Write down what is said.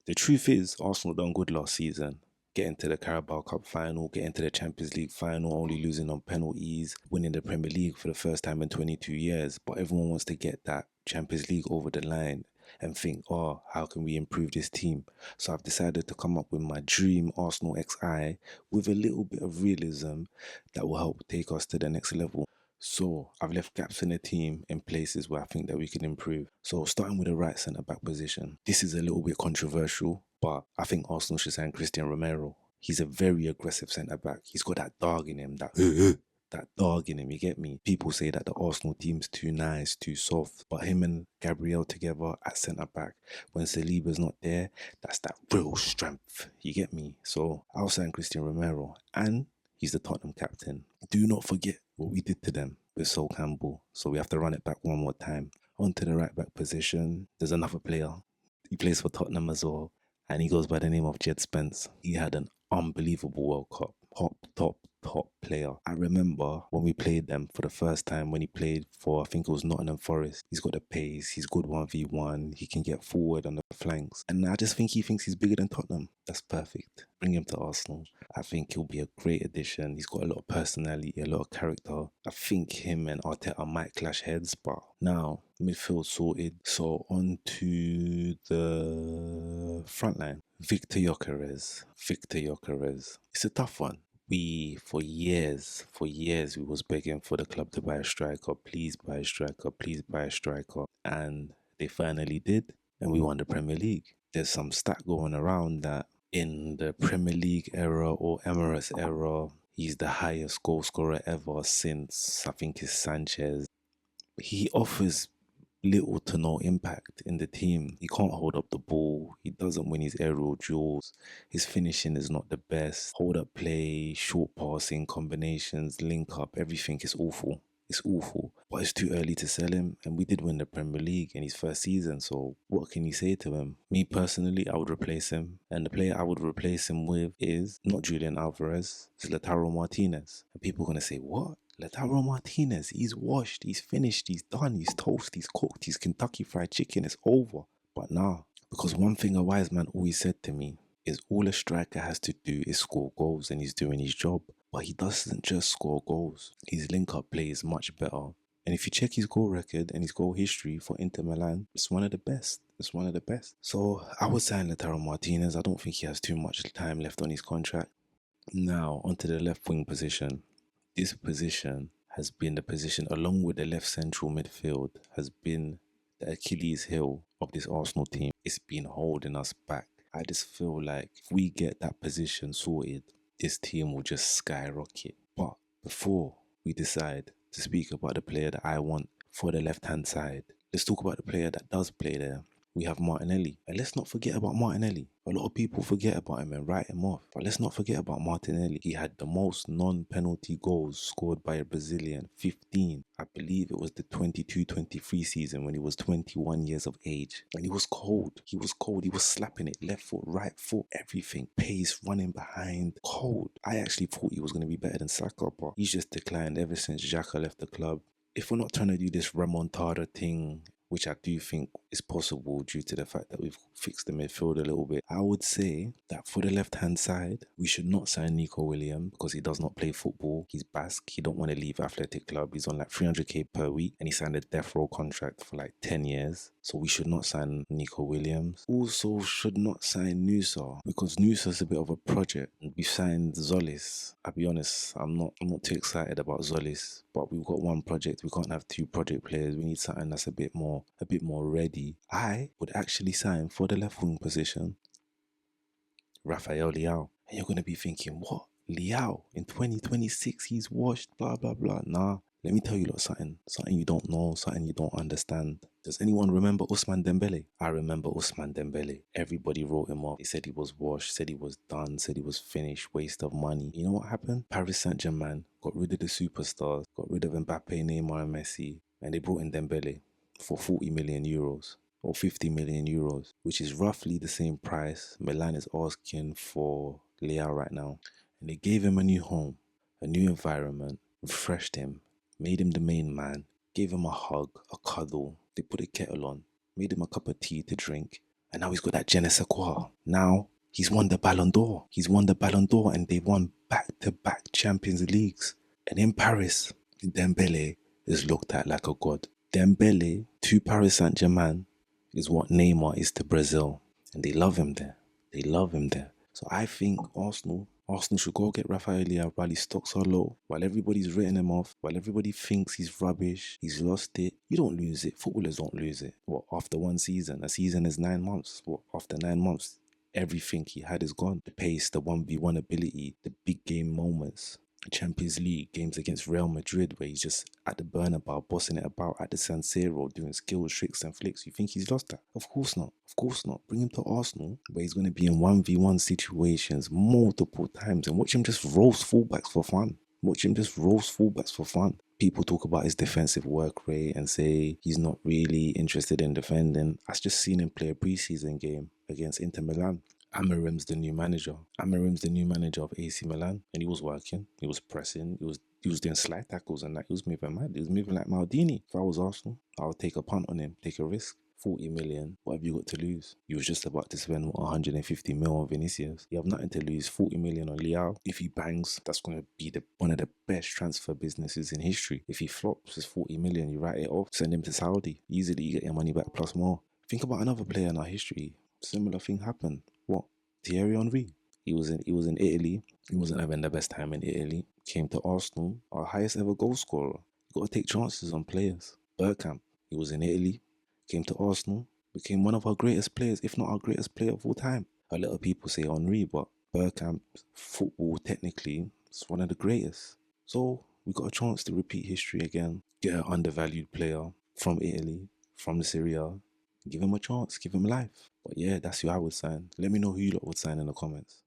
The truth is, Arsenal done good last season. Getting to the Carabao Cup final, getting to the Champions League final, only losing on penalties, winning the Premier League for the first time in 22 years. But everyone wants to get that Champions League over the line and think, oh, how can we improve this team? So I've decided to come up with my dream Arsenal XI with a little bit of realism that will help take us to the next level. So I've left gaps in the team in places where I think that we can improve. So starting with the right centre back position. This is a little bit controversial, but I think Arsenal should sign Christian Romero. He's a very aggressive centre back. He's got that dog in him, that dog in him, you get me? People say that the Arsenal team's too nice, too soft, but him and Gabriel together at centre back, when Saliba's not there, that's that real strength, you get me? So I'll sign Christian Romero, and he's the Tottenham captain. Do not forget what we did to them with Sol Campbell, so we have to run it back one more time. On to the right back position, there's another player. He plays for Tottenham as well, and he goes by the name of Jed Spence. He had an unbelievable World Cup. Top player. I remember when we played them for the first time when he played for, I think it was Nottingham Forest. He's got the pace, he's good 1v1, he can get forward on the flanks. And I just think he thinks he's bigger than Tottenham. That's perfect. Bring him to Arsenal. I think he'll be a great addition. He's got a lot of personality, a lot of character. I think him and Arteta might clash heads, but now midfield sorted. So on to the front line. Victor Gyökeres. It's a tough one. For years, we was begging for the club to buy a striker. Please buy a striker. Please buy a striker. And they finally did. And we won the Premier League. There's some stat going around that in the Premier League era or Emirates era, he's the highest goal scorer ever since, I think it's Sanchez. He offers little to no impact in the team. He can't hold up the ball. He doesn't win his aerial duels. His finishing is not the best. Hold up play, short passing, combinations, link up, everything is awful. It's awful. But it's too early to sell him, and we did win the Premier League in his first season, so what can you say to him? Me personally, I would replace him, and the player I would replace him with is not Julian Alvarez, it's Lautaro Martinez. And people are going to say, what? Lautaro Martinez, he's washed, he's finished, he's done, he's toast, he's cooked, he's Kentucky Fried Chicken, it's over. But nah, because one thing a wise man always said to me is all a striker has to do is score goals, and he's doing his job. But he doesn't just score goals. His link-up play is much better. And if you check his goal record and his goal history for Inter Milan, it's one of the best. It's one of the best. So I would sign Lautaro Martinez. I don't think he has too much time left on his contract. Now, onto the left wing position. This position has been the position, along with the left central midfield, has been the Achilles heel of this Arsenal team. It's been holding us back. I just feel like if we get that position sorted, this team will just skyrocket. But before we decide to speak about the player that I want for the left-hand side, let's talk about the player that does play there. We have Martinelli. And let's not forget about Martinelli. A lot of people forget about him and write him off. But let's not forget about Martinelli. He had the most non-penalty goals scored by a Brazilian, 15. I believe it was the 22-23 season when he was 21 years of age. And he was cold. He was cold. He was slapping it. Left foot, right foot, everything. Pace, running behind. Cold. I actually thought he was going to be better than Saka, but he's just declined ever since Xhaka left the club. If we're not trying to do this remontada thing, which I do think is possible due to the fact that we've fixed the midfield a little bit, I would say that for the left-hand side, we should not sign Nico Williams because he does not play football. He's Basque. He don't want to leave Athletic Club. He's on like 300k per week and he signed a death row contract for like 10 years. So we should not sign Nico Williams. Also should not sign Nusa because Nusa's a bit of a project. We signed Zolis. I'll be honest, I'm not too excited about Zolis, but we've got one project. We can't have two project players. We need something that's a bit more ready. I would actually sign for the left wing position Rafael Leao. And you're going to be thinking, what? Leao in 2026, he's washed, blah, blah, blah. Nah, let me tell you something you don't know, something you don't understand. Does anyone remember Ousmane Dembele? I remember Ousmane Dembele. Everybody wrote him off. They said he was washed, said he was done, said he was finished, waste of money. You know what happened? Paris Saint-Germain got rid of the superstars, got rid of Mbappe, Neymar and Messi, and they brought in Dembele for 40 million euros or 50 million euros, which is roughly the same price Milan is asking for Leao right now. And they gave him a new home, a new environment, refreshed him, made him the main man, gave him a hug, a cuddle. They put a kettle on, made him a cup of tea to drink, And now he's got that je ne sais quoi. Now he's won the Ballon d'Or. He's won the Ballon d'Or and they've won back-to-back Champions Leagues. And in Paris, Dembele is looked at like a god. Dembele to Paris Saint-Germain is what Neymar is to Brazil. And they love him there. They love him there. So I think Arsenal should go get Rafael Leao while his stocks are low, while everybody's written him off, while everybody thinks he's rubbish, he's lost it. You don't lose it. Footballers don't lose it. What, after one season? A season is 9 months. What, after 9 months, everything he had is gone. The pace, the 1v1 ability, the big game moments. Champions League games against Real Madrid where he's just at the Bernabeu bossing it about at the San Siro doing skills, tricks and flicks. You think he's lost that? Of course not. Of course not. Bring him to Arsenal where he's going to be in 1v1 situations multiple times and watch him just roast fullbacks for fun. Watch him just roast fullbacks for fun. People talk about his defensive work rate and say he's not really interested in defending. I've just seen him play a preseason game against Inter Milan. Amarim's the new manager. Amarim's the new manager of AC Milan, and he was working. He was pressing. He was doing slide tackles and that. He was moving mad. He was moving like Maldini. If I was Arsenal, I would take a punt on him, take a risk. 40 million. What have you got to lose? You was just about to spend 150 mil on Vinicius. You have nothing to lose. 40 million on Leao. If he bangs, that's going to be one of the best transfer businesses in history. If he flops, it's 40 million. You write it off. Send him to Saudi. Easily, you get your money back plus more. Think about another player in our history. Similar thing happened. What? Thierry Henry. He was in Italy. He wasn't having the best time in Italy. Came to Arsenal, our highest ever goal scorer. You got to take chances on players. Bergkamp. He was in Italy. Came to Arsenal. Became one of our greatest players, if not our greatest player of all time. A lot of people say Henry, but Bergkamp's football technically is one of the greatest. So we got a chance to repeat history again. Get an undervalued player from Italy, from Syria. Give him a chance, give him life. But yeah, that's who I would sign. Let me know who you lot would sign in the comments.